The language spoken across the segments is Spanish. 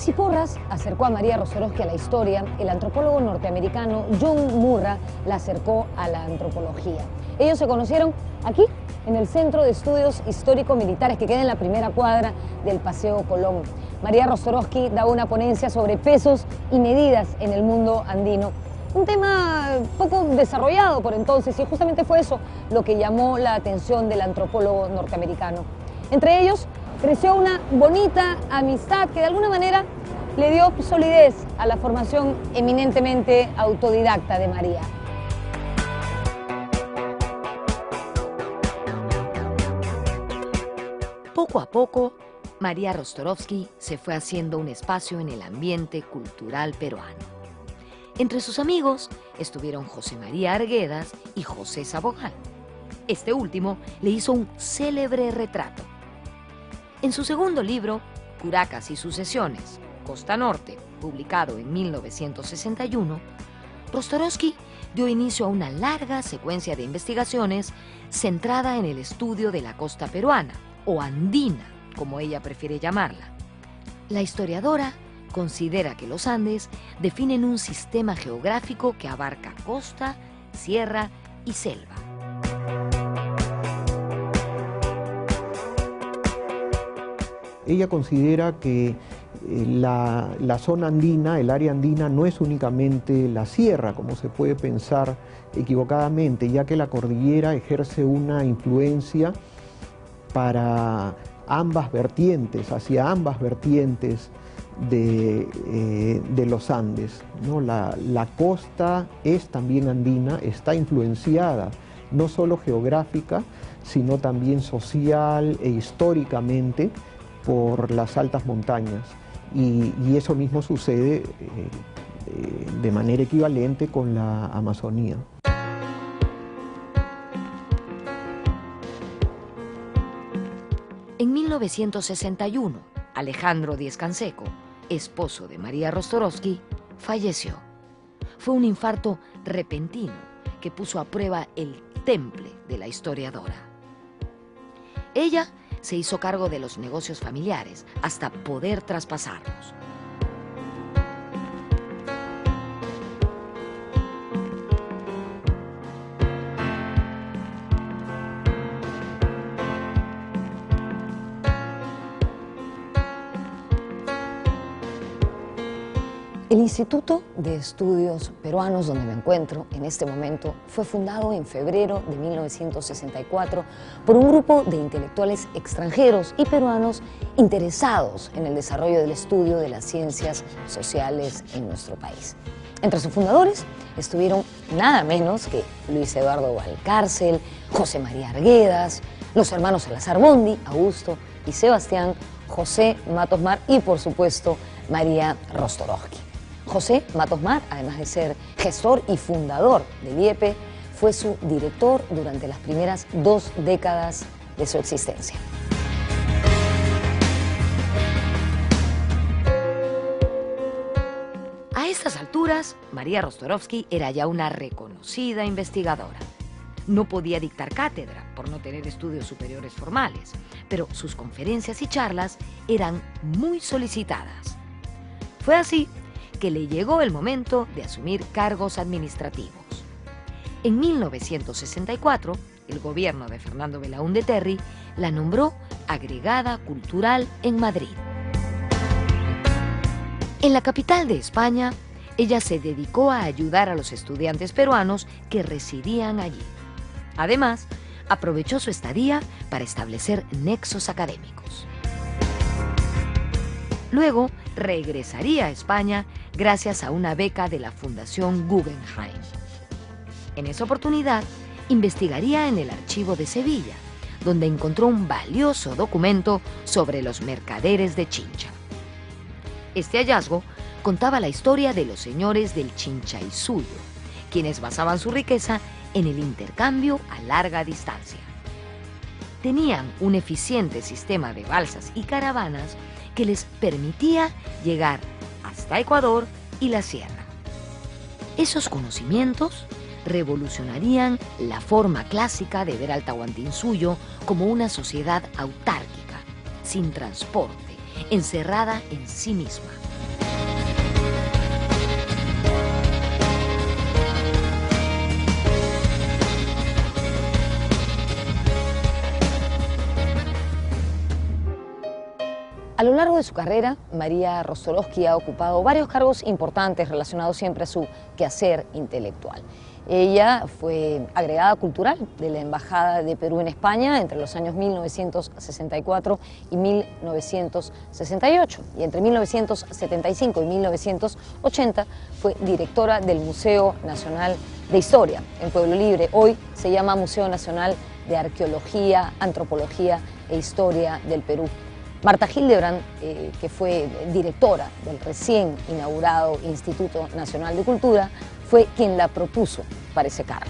Si Porras acercó a María Rostorowski a la historia, el antropólogo norteamericano John Murra la acercó a la antropología. Ellos se conocieron aquí, en el Centro de Estudios Histórico-Militares, que queda en la primera cuadra del Paseo Colón. María Rostorowski daba una ponencia sobre pesos y medidas en el mundo andino. Un tema poco desarrollado por entonces, y justamente fue eso lo que llamó la atención del antropólogo norteamericano. Entre ellos creció una bonita amistad que de alguna manera le dio solidez a la formación eminentemente autodidacta de María. Poco a poco, María Rostorowski se fue haciendo un espacio en el ambiente cultural peruano. Entre sus amigos estuvieron José María Arguedas y José Sabogal. Este último le hizo un célebre retrato. En su segundo libro, Curacas y sucesiones, Costa Norte, publicado en 1961, Rostorowski dio inicio a una larga secuencia de investigaciones centrada en el estudio de la costa peruana, o andina, como ella prefiere llamarla. La historiadora considera que los Andes definen un sistema geográfico que abarca costa, sierra y selva. Ella considera que la zona andina, el área andina, no es únicamente la sierra, como se puede pensar equivocadamente, ya que la cordillera ejerce una influencia para ambas vertientes, hacia ambas vertientes de los Andes, ¿no? La costa es también andina, está influenciada no solo geográfica, sino también social e históricamente por las altas montañas, y eso mismo sucede de manera equivalente con la Amazonía. En 1961, Alejandro Díez-Canseco, esposo de María Rostorowski, falleció. Fue un infarto repentino que puso a prueba el temple de la historiadora. Ella se hizo cargo de los negocios familiares hasta poder traspasarlos. El Instituto de Estudios Peruanos, donde me encuentro en este momento, fue fundado en febrero de 1964 por un grupo de intelectuales extranjeros y peruanos interesados en el desarrollo del estudio de las ciencias sociales en nuestro país. Entre sus fundadores estuvieron nada menos que Luis Eduardo Valcárcel, José María Arguedas, los hermanos Salazar Bondi, Augusto y Sebastián, José Matos Mar y, por supuesto, María Rostorowski. José Matos Mar, además de ser gestor y fundador del IEP, fue su director durante las primeras 2 décadas de su existencia. A estas alturas, María Rostorowski era ya una reconocida investigadora. No podía dictar cátedra por no tener estudios superiores formales, pero sus conferencias y charlas eran muy solicitadas. Fue así que le llegó el momento de asumir cargos administrativos. En 1964, el gobierno de Fernando Belaúnde Terry la nombró agregada cultural en Madrid. En la capital de España, ella se dedicó a ayudar a los estudiantes peruanos que residían allí. Además, aprovechó su estadía para establecer nexos académicos. Luego, regresaría a España gracias a una beca de la Fundación Guggenheim. En esa oportunidad, investigaría en el archivo de Sevilla, donde encontró un valioso documento sobre los mercaderes de Chincha. Este hallazgo contaba la historia de los señores del Chinchaysuyo, quienes basaban su riqueza en el intercambio a larga distancia. Tenían un eficiente sistema de balsas y caravanas que les permitía llegar hasta Ecuador y la sierra. Esos conocimientos revolucionarían la forma clásica de ver al Tahuantinsuyo como una sociedad autárquica, sin transporte, encerrada en sí misma. A lo largo de su carrera, María Rostorowski ha ocupado varios cargos importantes relacionados siempre a su quehacer intelectual. Ella fue agregada cultural de la Embajada de Perú en España entre los años 1964 y 1968, y entre 1975 y 1980 fue directora del Museo Nacional de Historia en Pueblo Libre. Hoy se llama Museo Nacional de Arqueología, Antropología e Historia del Perú. Marta Hildebrand, que fue directora del recién inaugurado Instituto Nacional de Cultura, fue quien la propuso para ese cargo.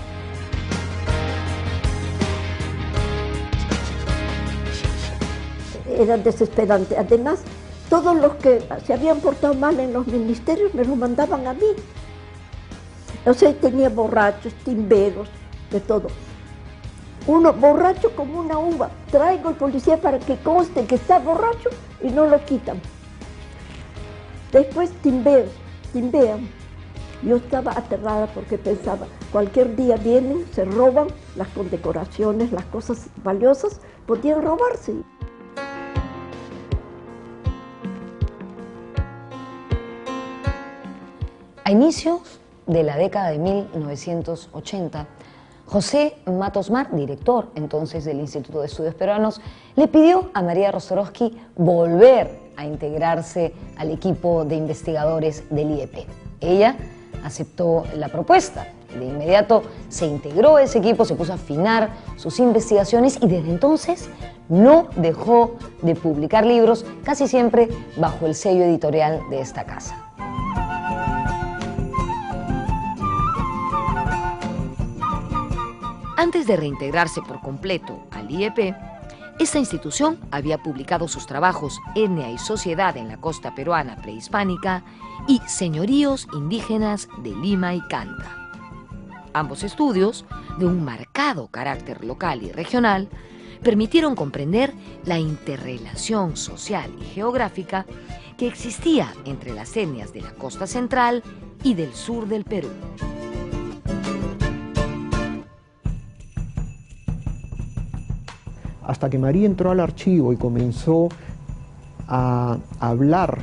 Era desesperante. Además, todos los que se habían portado mal en los ministerios me los mandaban a mí. O sea, tenía borrachos, timberos, de todo. Uno borracho como una uva. Traigo al policía para que conste que está borracho y no lo quitan. Después timbean. Yo estaba aterrada porque pensaba, cualquier día vienen, se roban las condecoraciones, las cosas valiosas, podían robarse. A inicios de la década de 1980, José Matos Mar, director entonces del Instituto de Estudios Peruanos, le pidió a María Rostorowski volver a integrarse al equipo de investigadores del IEP. Ella aceptó la propuesta. De inmediato se integró a ese equipo, se puso a afinar sus investigaciones y desde entonces no dejó de publicar libros, casi siempre bajo el sello editorial de esta casa. Antes de reintegrarse por completo al IEP, esta institución había publicado sus trabajos Etnia y Sociedad en la Costa Peruana Prehispánica y Señoríos Indígenas de Lima y Canta. Ambos estudios, de un marcado carácter local y regional, permitieron comprender la interrelación social y geográfica que existía entre las etnias de la costa central y del sur del Perú. Hasta que María entró al archivo y comenzó a hablar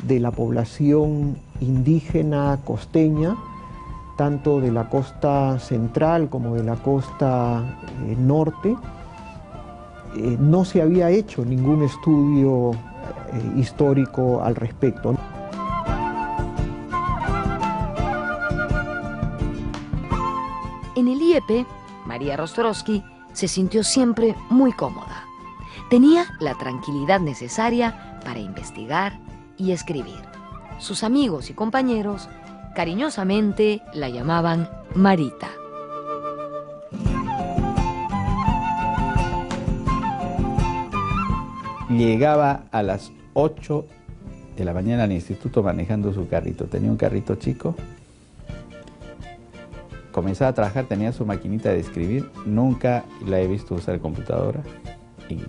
de la población indígena costeña, tanto de la costa central como de la costa norte, no se había hecho ningún estudio histórico al respecto. En el IEP, María Rostorowski se sintió siempre muy cómoda. Tenía la tranquilidad necesaria para investigar y escribir. Sus amigos y compañeros cariñosamente la llamaban Marita. Llegaba a las 8 de la mañana al instituto manejando su carrito. Tenía un carrito chico. Comenzaba a trabajar, tenía su maquinita de escribir. Nunca la he visto usar computadora. Y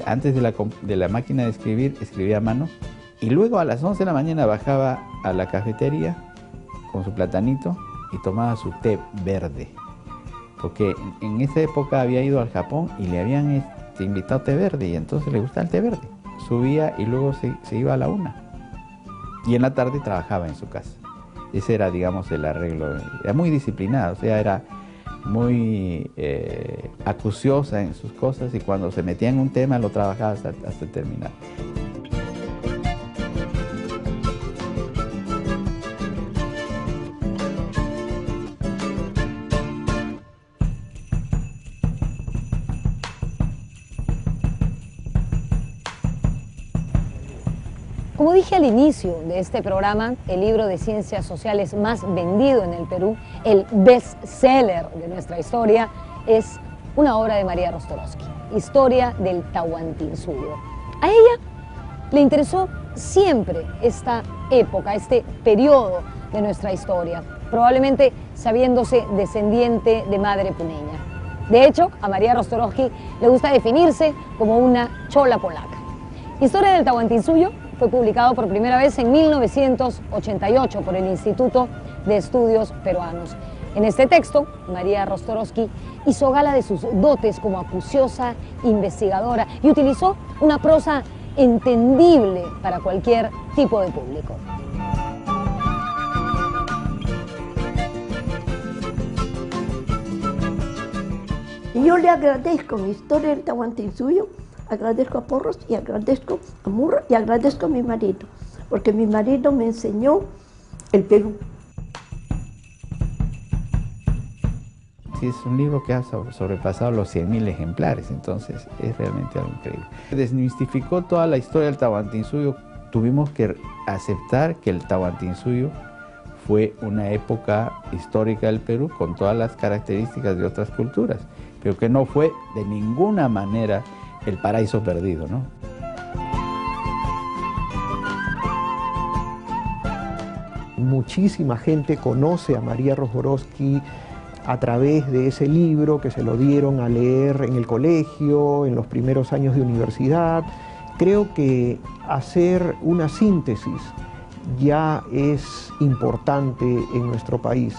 antes de la máquina de escribir, escribía a mano. Y luego a las 11 de la mañana bajaba a la cafetería con su platanito y tomaba su té verde. Porque en esa época había ido al Japón y le habían invitado té verde y entonces le gustaba el té verde. Subía y luego se iba a la 1. Y en la tarde trabajaba en su casa. Ese era, digamos, el arreglo. Era muy disciplinada, o sea, era muy acuciosa en sus cosas y cuando se metía en un tema lo trabajaba hasta terminar. Como dije al inicio de este programa, el libro de ciencias sociales más vendido en el Perú, el bestseller de nuestra historia, es una obra de María Rostorowski, Historia del Tahuantinsuyo. A ella le interesó siempre esta época, este periodo de nuestra historia, probablemente sabiéndose descendiente de madre puneña. De hecho, a María Rostorowski le gusta definirse como una chola polaca. Historia del Tahuantinsuyo fue publicado por primera vez en 1988 por el Instituto de Estudios Peruanos. En este texto, María Rostorowski hizo gala de sus dotes como acuciosa investigadora y utilizó una prosa entendible para cualquier tipo de público. Y yo le agradezco mi historia del Tahuantinsuyo, agradezco a Porras y agradezco a Murra y agradezco a mi marido, porque mi marido me enseñó el Perú. Sí, es un libro que ha sobrepasado los 100.000 ejemplares, entonces es realmente algo increíble. Desmistificó toda la historia del Tahuantinsuyo. Tuvimos que aceptar que el Tahuantinsuyo fue una época histórica del Perú con todas las características de otras culturas, pero que no fue de ninguna manera el paraíso perdido, ¿no? Muchísima gente conoce a María Rozborowski a través de ese libro que se lo dieron a leer en el colegio, en los primeros años de universidad. Creo que hacer una síntesis ya es importante en nuestro país.